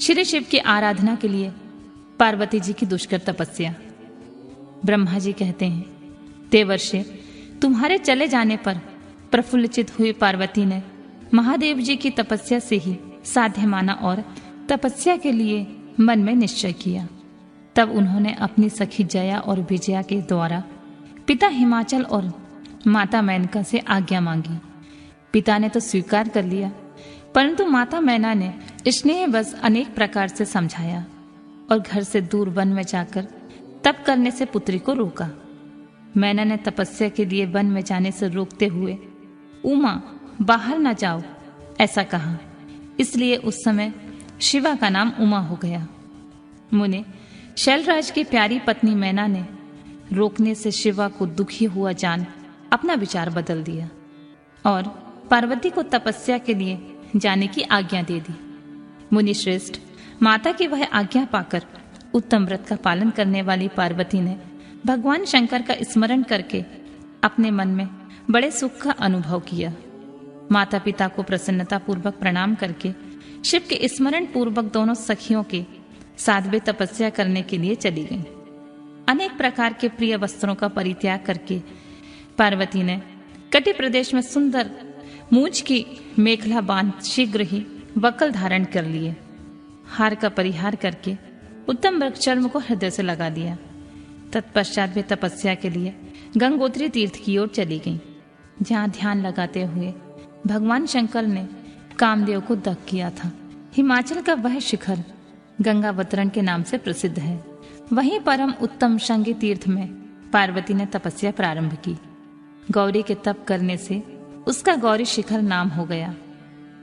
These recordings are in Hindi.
श्री शिव की आराधना के लिए पार्वती जी की दुष्कर तपस्या। ब्रह्मा जी कहते हैं, देवर्षि, तुम्हारे चले जाने पर प्रफुल्लित हुई पार्वती ने महादेव जी की तपस्या से ही साध्य माना और तपस्या के लिए मन में निश्चय किया। तब उन्होंने अपनी सखी जया और विजया के द्वारा पिता हिमाचल और माता मेनका से आज्ञा मांगी। पिता ने तो स्वीकार कर लिया, परंतु माता मैना ने स्नेहवश अनेक प्रकार से समझाया और घर से दूर वन में जाकर तप करने से पुत्री को रोका। मैना ने तपस्या के लिए वन में जाने से रोकते हुए, उमा बाहर न जाओ, ऐसा कहा। इसलिए उस समय शिवा का नाम उमा हो गया। मुने, शैलराज की प्यारी पत्नी मैना ने रोकने से शिवा को दुखी हुआ जान अपना विचार बदल दिया और पार्वती को तपस्या के लिए जाने की आज्ञा दे दी। मुनि श्रेष्ठ, माता की वह आज्ञा पाकर उत्तम व्रत का पालन करने वाली पार्वती ने भगवान शंकर का स्मरण करके अपने मन में बड़े सुख का अनुभव किया। माता पिता को प्रसन्नता पूर्वक प्रणाम करके शिव के स्मरण पूर्वक दोनों सखियों के साथ वे तपस्या करने के लिए चली गईं। अनेक प्रकार के प्रिय वस्त्रों का परित्याग करके पार्वती ने कटि प्रदेश में सुंदर मूंछ की मेखला बांध शीघ्र ही वकल धारण कर लिए। हार का परिहार करके उत्तम वृक्षचर्म को हृदय से लगा दिया। तत्पश्चात वे तपस्या के लिए गंगोत्री तीर्थ की ओर चली गईं, जहां ध्यान लगाते हुए भगवान शंकर ने कामदेव को दग्ध किया था। हिमाचल का वह शिखर गंगावतरण के नाम से प्रसिद्ध है। वहीं परम उत्तम शंगी तीर्थ में पार्वती ने तपस्या प्रारंभ की। गौरी के तप करने से उसका गौरी शिखर नाम हो गया।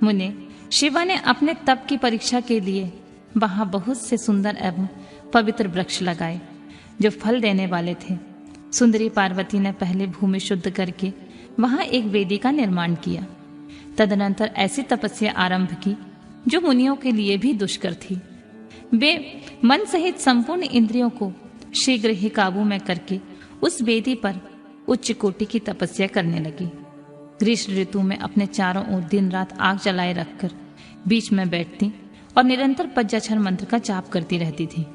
मुने, शिवा ने अपने तप की परीक्षा के लिए वहां बहुत से सुंदर एवं पवित्र वृक्ष लगाए जो फल देने वाले थे। सुंदरी पार्वती ने पहले भूमि शुद्ध करके वहां एक वेदी का निर्माण किया। तदनंतर ऐसी तपस्या आरंभ की जो मुनियों के लिए भी दुष्कर थी। वे मन सहित संपूर्ण इंद्रियों को शीघ्र ही काबू में करके उस वेदी पर उच्च कोटि की तपस्या करने लगी। ग्रीष्म ऋतु में अपने चारों ओर दिन रात आग जलाए रखकर बीच में बैठती और निरंतर पंचाक्षर मंत्र का जाप करती रहती थी।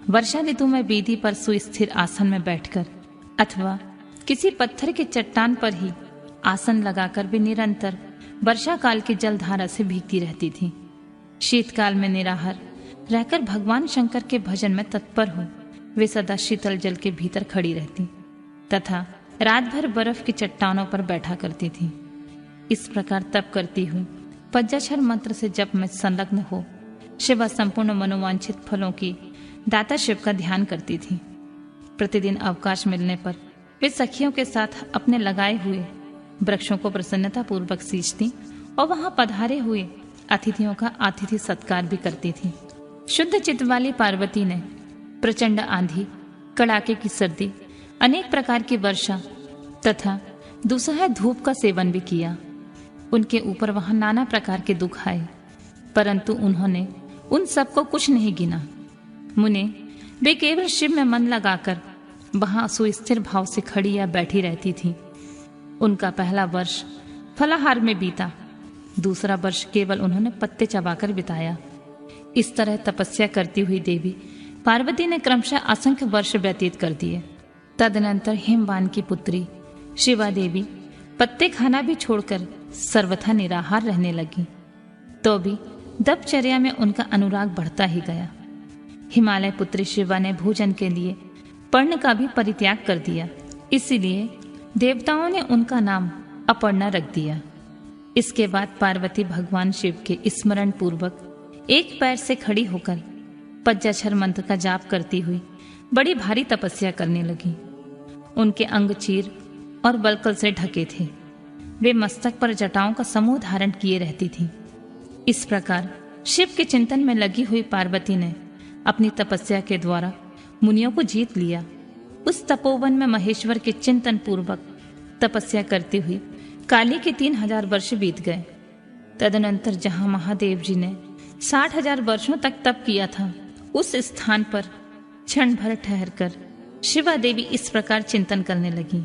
वर्षा ऋतु में वेदी पर सुस्थिर आसन में बैठकर अथवा किसी पत्थर के चट्टान पर ही आसन लगाकर वे निरंतर वर्षा काल की जलधारा से भीगती रहती थी। शीतकाल में निराहार रहकर भगवान शंकर के भजन में तत्पर हो वे सदा शीतल जल के भीतर खड़ी रहती तथा रात भर बर्फ की चट्टानों पर बैठा करती थी। इस प्रकार तप करती हुई पंचाक्षर मंत्र से जप में संलग्न हो शिवा संपूर्ण मनोवांछित फलों की दाता शिव का ध्यान करती थी। प्रतिदिन अवकाश मिलने पर वे सखियों के साथ अपने लगाए हुए वृक्षों को प्रसन्नता पूर्वक सींचती और वहां पधारे हुए अतिथियों का आतिथ्य सत्कार भी करती थी। शुद्ध चित्त वाली पार्वती ने प्रचंड आंधी, कड़ाके की सर्दी, अनेक प्रकार की वर्षा तथा दुसह धूप का सेवन भी किया। उनके ऊपर वहां नाना प्रकार के दुख आए, परंतु उन्होंने उन सबको कुछ नहीं गिना। मुने, वे केवल शिव में मन लगाकर वहां सुस्थिर भाव से खड़ी या बैठी रहती थी। उनका पहला वर्ष फलाहार में बीता, दूसरा वर्ष केवल उन्होंने पत्ते चबाकर बिताया। इस तरह तपस्या करती हुई देवी पार्वती ने क्रमशः असंख्य वर्ष व्यतीत कर दिए। तदनंतर हिमवान की पुत्री शिवा देवी पत्ते खाना भी छोड़कर सर्वथा निराहार रहने लगी। तो भी दपचर्या में उनका अनुराग बढ़ता ही गया। हिमालय पुत्री शिवा ने भोजन के लिए पर्ण का भी परित्याग कर दिया, इसीलिए देवताओं ने उनका नाम अपर्णा रख दिया। इसके बाद पार्वती भगवान शिव के स्मरण पूर्वक एक पैर से खड़ी होकर पंचाक्षर मंत्र का जाप करती हुई बड़ी भारी तपस्या करने लगी। उनके अंग चीर और बलकल से ढके थे। वे मस्तक पर जटाओं का समूह धारण किए रहती थी। इस प्रकार शिव के चिंतन में लगी हुई पार्वती ने अपनी तपस्या के द्वारा मुनियों को जीत लिया। उस तपोवन में महेश्वर के चिंतन पूर्वक तपस्या करते हुए काली के 3000 वर्ष बीत गए। तदनंतर जहां महादेव जी ने 60,000 वर्षों तक तप किया था, उस स्थान पर क्षण भर ठहरकर शिवा देवी इस प्रकार चिंतन करने लगी,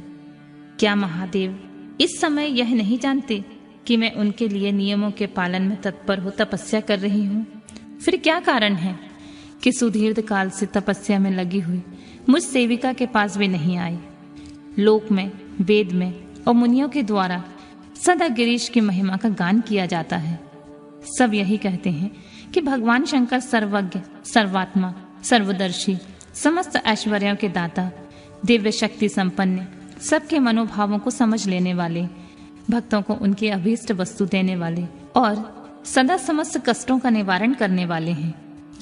क्या महादेव इस समय यह नहीं जानते कि मैं उनके लिए नियमों के पालन में तत्पर हो तपस्या कर रही हूँ फिर क्या कारण है कि सुदीर्घ काल से तपस्या में लगी हुई मुझ सेविका के पास भी नहीं आई? लोक में, वेद में और मुनियों के द्वारा सदा गिरीश की महिमा का गान किया जाता है। सब यही कहते हैं कि भगवान शंकर सर्वज्ञ, सर्वात्मा, सर्वदर्शी, समस्त ऐश्वर्यों के दाता, दिव्य शक्ति संपन्न, सबके मनोभावों को समझ लेने वाले, भक्तों को उनकी अभीष्ट वस्तु देने वाले और सदा समस्त कष्टों का निवारण करने वाले हैं।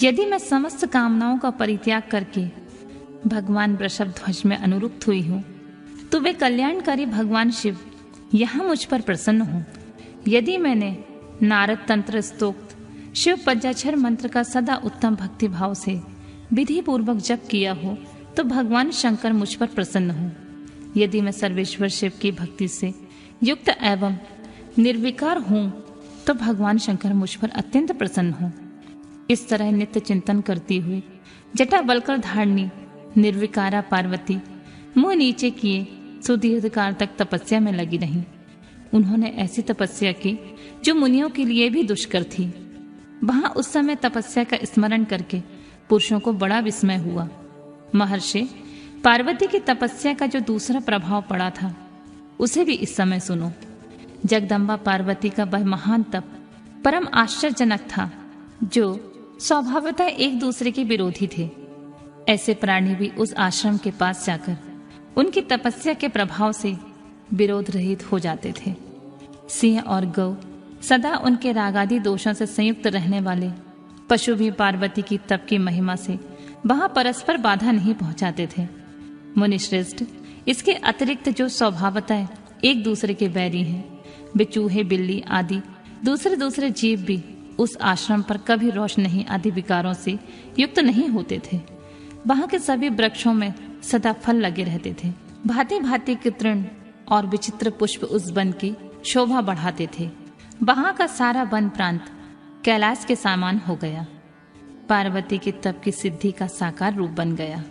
यदि मैं समस्त कामनाओं का परित्याग करके भगवान वृषभध्वज में अनुरुक्त हुई हूँ, तो वे कल्याणकारी भगवान शिव यहाँ मुझ पर प्रसन्न हो। यदि मैंने नारद तंत्र स्तोक्त शिव पंचाक्षर मंत्र का सदा उत्तम भक्ति भाव से विधि पूर्वक जप किया हो, तो भगवान शंकर मुझ पर प्रसन्न हो। यदि मैं सर्वेश्वर शिव की भक्ति से युक्त एवं निर्विकार हूँ, तो भगवान शंकर मुझ पर अत्यंत प्रसन्न हो। इस तरह नित्य चिंतन करती हुई जटा बलकर धारणी निर्विकारा पार्वती मुंह नीचे किए सुदीर्घ काल तक तपस्या में लगी रही। उन्होंने ऐसी तपस्या की जो मुनियों के लिए भी दुष्कर थी। वहां उस समय तपस्या का स्मरण करके पुरुषों को बड़ा विस्मय हुआ। महर्षि, पार्वती की तपस्या का जो दूसरा प्रभाव पड़ा था उसे भी इस समय सुनो। जगदम्बा पार्वती का वह महान तप परम आश्चर्यजनक था, जो स्वभावतः एक दूसरे के विरोधी थे। ऐसे प्राणी भी उस आश्रम के पास जाकर उनकी तपस्या के प्रभाव से विरोध रहित हो जाते थे। सिंह और गौ, सदा उनके रागादि दोषों से संयुक्त रहने वाले पशु भी पार्वती की तप की महिमा से वहां परस्पर बाधा नहीं पहुंचाते थे। मुनिश्रेष्ठ, इसके अतिरिक्त जो स्वभावतः एक दूसरे के बैरी हैं, वे चूहे, बिल्ली आदि दूसरे जीव भी उस आश्रम पर कभी रोशनी आदि विकारों से युक्त नहीं होते थे। वहां के सभी वृक्षों में सदा फल लगे रहते थे। भांति भांति के तृण और विचित्र पुष्प उस वन की शोभा बढ़ाते थे। वहां का सारा वन प्रांत कैलाश के समान हो गया। पार्वती के तप की सिद्धि का साकार रूप बन गया।